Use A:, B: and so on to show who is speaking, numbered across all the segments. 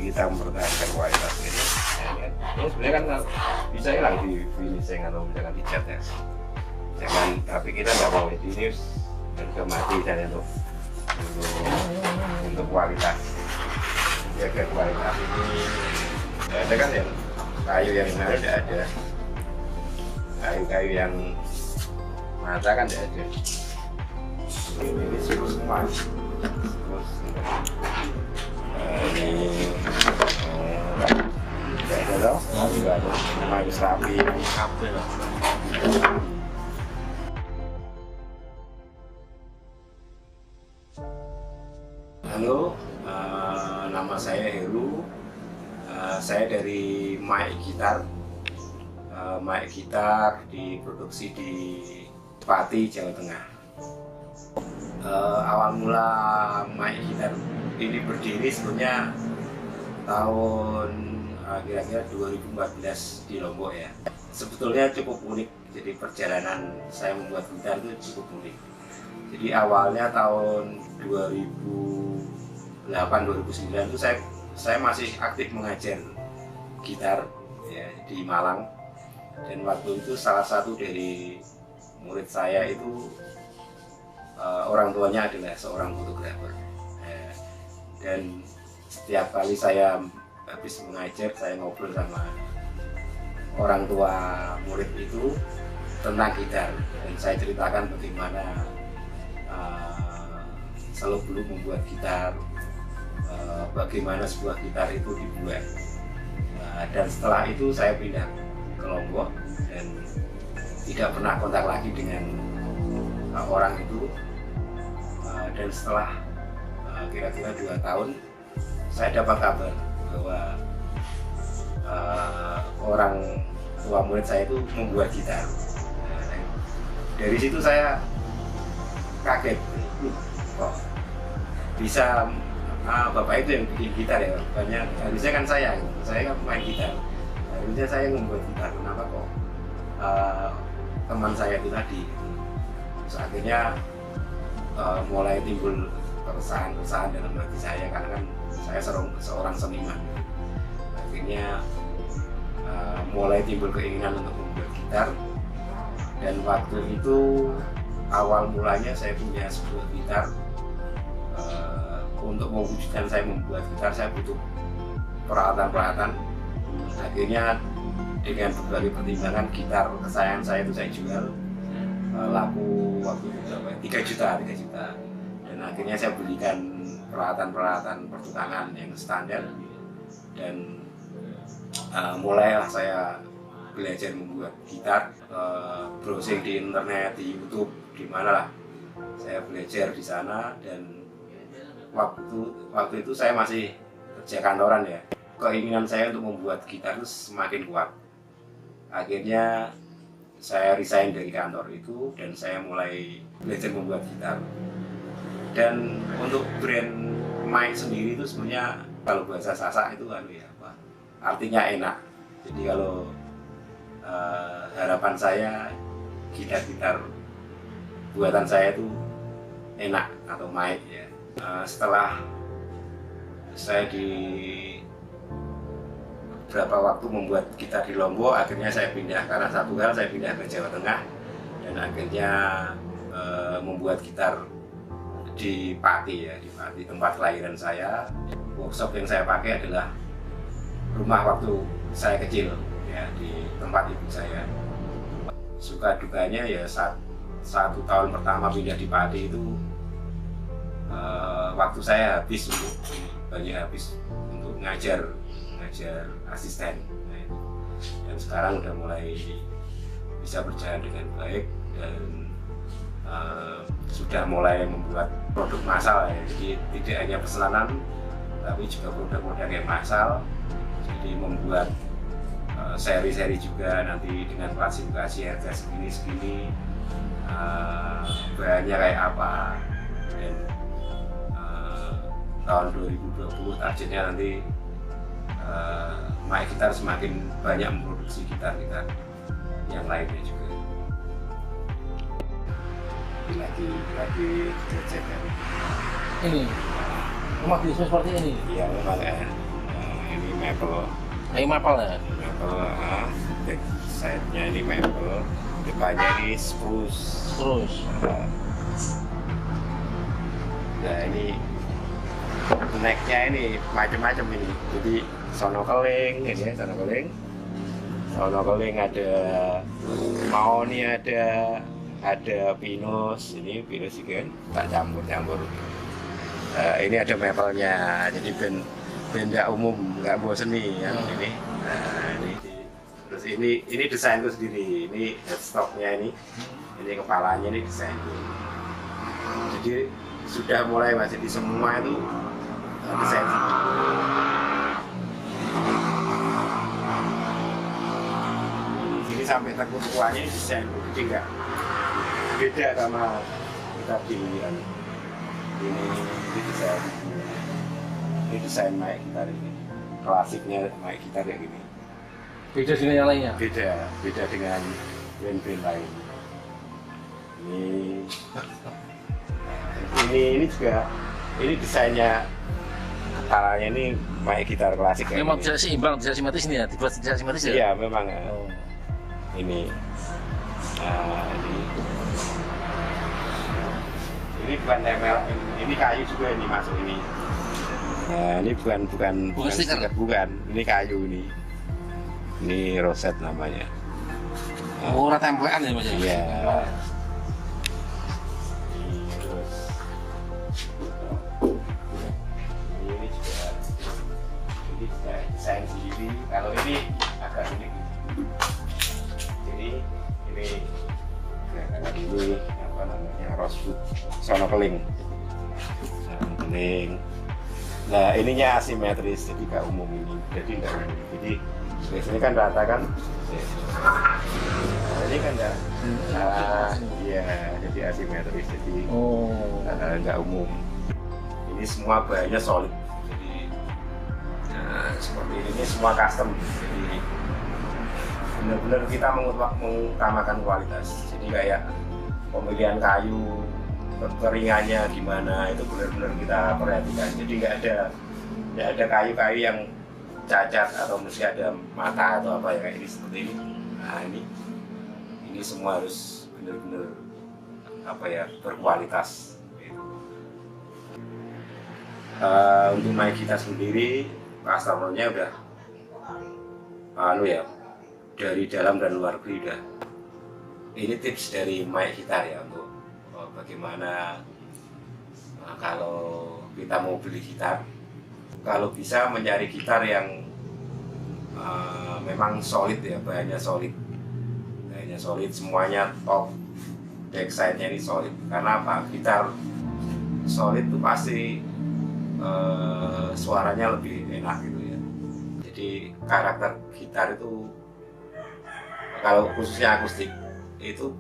A: Kita mempertahankan kualitas ini. Ini sebenarnya kan bisa hilang di finishing atau jangan dicat ya. Jangan, tapi kita nggak mau ini harga mati dan untuk kualitas. Jaga kualitas ini. Nggak ada kan ya, kayu yang mana tidak ada. Kayu-kayu yang mata kan tidak ada. Ini suruh semua. Ini tidak ada loh, tidak ada, harus rapi, kabel. Halo, nama saya Heru, saya dari Mike Gitar. Mike Gitar diproduksi di Pati, Jawa Tengah. Awal mula Mike Gitar ini berdiri sebenarnya tahun kira-kira 2014 di Lombok ya. Sebetulnya cukup unik, jadi perjalanan saya membuat gitar itu cukup unik. Jadi awalnya tahun 2008-2009 itu saya masih aktif mengajar gitar ya, di Malang. Dan waktu itu salah satu dari murid saya itu orang tuanya adalah seorang fotografer. Dan setiap kali saya habis mengajar, saya ngobrol sama orang tua murid itu tentang gitar, dan saya ceritakan bagaimana seluk-beluk membuat gitar, bagaimana sebuah gitar itu dibuat. Dan setelah itu saya pindah ke Lombok dan tidak pernah kontak lagi dengan orang itu. Dan setelah kira-kira 2 tahun saya dapat kabar bahwa orang tua murid saya itu membuat gitar. Dari situ saya kaget, kok bisa bapak itu yang bikin gitar ya, banyak harusnya kan saya kan main gitar, harusnya saya yang membuat gitar, kenapa kok teman saya itu tadi. Terus akhirnya mulai timbul keresahan dalam hati saya, karena kan saya seorang seniman. Akhirnya mulai timbul keinginan untuk membuat gitar, dan waktu itu awal mulanya saya punya sebuah gitar. Untuk mewujudkan saya membuat gitar, saya butuh peralatan-peralatan. Akhirnya dengan berbagai pertimbangan, gitar kesayangan saya itu saya jual, laku waktu itu 3 juta. Dan akhirnya saya belikan peralatan-peralatan pertukangan yang standar, dan mulailah saya belajar membuat gitar, browsing di internet, di YouTube, di mana lah saya belajar di sana. Dan waktu itu saya masih kerja kantoran ya, keinginan saya untuk membuat gitar itu semakin kuat. Akhirnya saya resign dari kantor itu dan saya mulai belajar membuat gitar. Dan untuk brand Mike sendiri itu sebenarnya kalau bahasa Sasak itu kan ya apa? Artinya enak. Jadi kalau harapan saya gitar-gitar buatan saya itu enak atau Mike ya. Setelah saya di beberapa waktu membuat gitar di Lombok, akhirnya saya pindah, karena satu hal saya pindah ke Jawa Tengah, dan akhirnya membuat gitar di Pati ya, di Pati tempat kelahiran saya. Workshop yang saya pakai adalah rumah waktu saya kecil ya, di tempat ibu saya. Suka dukanya ya satu tahun pertama pindah di Pati itu waktu saya habis untuk ngajar asisten. Dan sekarang udah mulai bisa berjalan dengan baik dan sudah mulai membuat produk massal ya. Jadi tidak hanya pesanan tapi juga produk-produk yang massal. Jadi membuat seri-seri juga nanti dengan klasifikasi harga segini bahannya kayak apa. Dan tahun 2020 targetnya nanti Mike Gitar semakin banyak memproduksi gitar-gitar yang lainnya juga. Lagi cek kan.
B: Ini rumah bisnis seperti ini.
A: Iya memang ya. Ini maple.
B: Kayu maple ya.
A: Maple, back side-nya ini maple, depannya ini spruce.
B: Terus.
A: Nah ini neck-nya ini macam-macam ini. Jadi sono keling, ini ya sono keling. Sono keling ada mahoni, ada pinus, ini pinus juga tak campur. Ini ada maple-nya, jadi benda umum, nggak bosen nih ya ini. Nah, terus ini desainku sendiri, ini headstocknya ini kepalanya ini desainku. Jadi sudah mulai masih di semua itu desain sendiri. Ini sampai tekuk tuanya desain, jadi nggak beda sama kita pilihan. Ini desain Mike Gitar ini, klasiknya Mike Gitar kayak gini.
B: Beda dengan yang lainnya.
A: Beda dengan brand-brand lain. Ini juga, ini desainnya kepalanya ini Mike Gitar klasik.
B: Memang tidak seimbang, tidak simetris ini ya, dibuat tidak simetris ya.
A: Iya memang.
B: Oh.
A: Ini bukan tempel, ini kayu juga ini masuk ini. Nah, ini bukan stiker, bukan. Ini kayu ini. Ini roset namanya.
B: Oh, ora tempelan ya Mas.
A: Iya. Ini juga desain sendiri. Kalau ini agak unik. Jadi ini apa namanya, rosewood sono keling. Nah ininya asimetris, jadi nggak umum ini. Jadi biasanya kan rata kan. Nah, ini kan nggak. Iya, jadi asimetris, jadi nggak umum. Ini semua bahannya solid. Jadi seperti ini semua custom. Jadi benar-benar kita mengutamakan kualitas. Jadi kayak pemilihan kayu, keringannya gimana, itu benar-benar kita perhatikan. Jadi nggak ada kayu-kayu yang cacat atau mesti ada mata atau apa ya kayak ini seperti ini. Nah ini semua harus benar-benar apa ya, berkualitas. Untuk Mike Gitar sendiri, customer-nya udah dari dalam dan luar negeri udah. Ini tips dari Mike Gitar ya untuk bagaimana kalau kita mau beli gitar, kalau bisa mencari gitar yang memang solid ya, bahannya solid, semuanya top, backside-nya ini solid. Karena apa? Gitar solid itu pasti suaranya lebih enak gitu ya. Jadi karakter gitar itu kalau khususnya akustik itu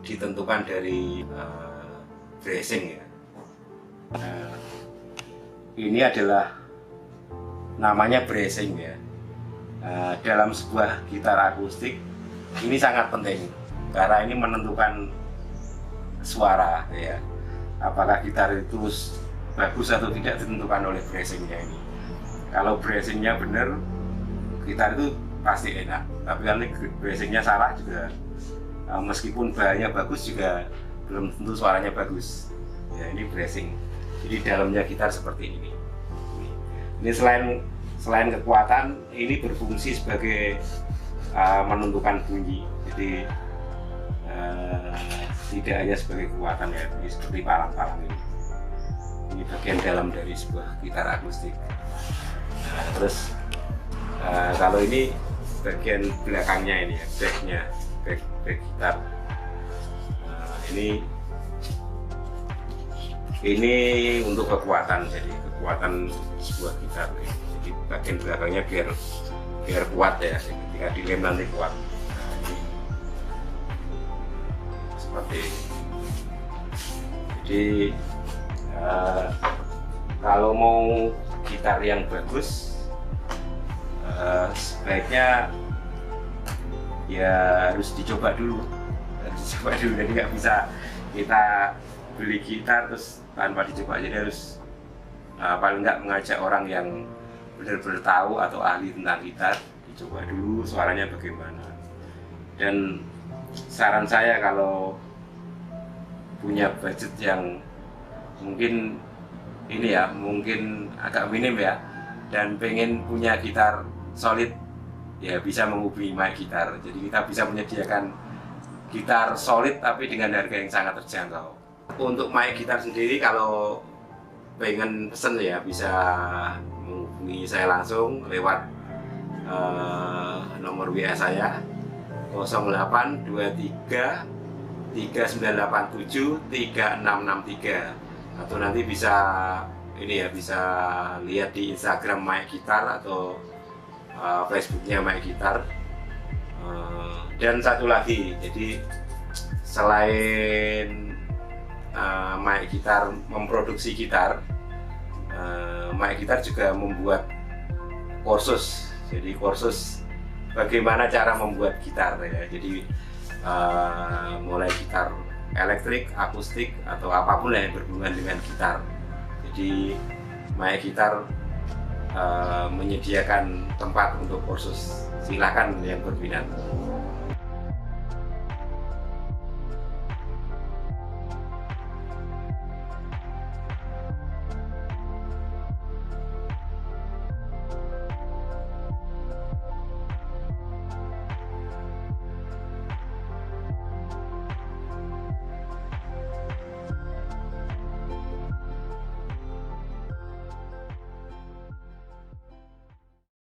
A: ditentukan dari bracing ya. Ini adalah namanya bracing ya. Dalam sebuah gitar akustik ini sangat penting karena ini menentukan suara ya. Apakah gitar itu bagus atau tidak ditentukan oleh bracingnya ini. Kalau bracingnya benar, gitar itu pasti enak. Tapi kalau bracingnya salah juga, meskipun bahannya bagus juga belum tentu suaranya bagus. Ya, ini bracing. Jadi dalamnya gitar seperti ini. Ini selain kekuatan, ini berfungsi sebagai menentukan bunyi. Jadi tidak hanya sebagai kekuatan ya, ini seperti palang-palang ini. Ini bagian dalam dari sebuah gitar akustik. Nah, terus kalau ini bagian belakangnya ini ya, backnya, back gitar. Ini untuk kekuatan, jadi kekuatan sebuah gitar. Jadi bagian belakangnya biar kuat ya, ketika dilem nanti kuat. Nah, ini seperti ini. Jadi kalau mau gitar yang bagus, sebaiknya ya harus dicoba dulu. Jadi nggak bisa kita beli gitar terus tanpa dicoba. Jadi harus paling nggak mengajak orang yang benar-benar tahu atau ahli tentang gitar, dicoba dulu suaranya bagaimana. Dan saran saya kalau punya budget yang mungkin ini ya, mungkin agak minim ya, dan pengen punya gitar solid, ya bisa menghubungi My Guitar. Jadi kita bisa menyediakan gitar solid tapi dengan harga yang sangat terjangkau. Untuk My Guitar sendiri kalau pengen pesen ya bisa menghubungi saya langsung lewat nomor WA saya 0823 3987 3663, atau nanti bisa ini ya, bisa lihat di Instagram My Guitar atau Facebooknya My Guitar. Dan satu lagi, jadi selain My Guitar memproduksi gitar, My Guitar juga membuat kursus. Jadi kursus bagaimana cara membuat gitar ya. Jadi mulai gitar elektrik, akustik, atau apapun lah yang berhubungan dengan gitar. Jadi My Guitar menyediakan tempat untuk kursus. Silakan yang berminat.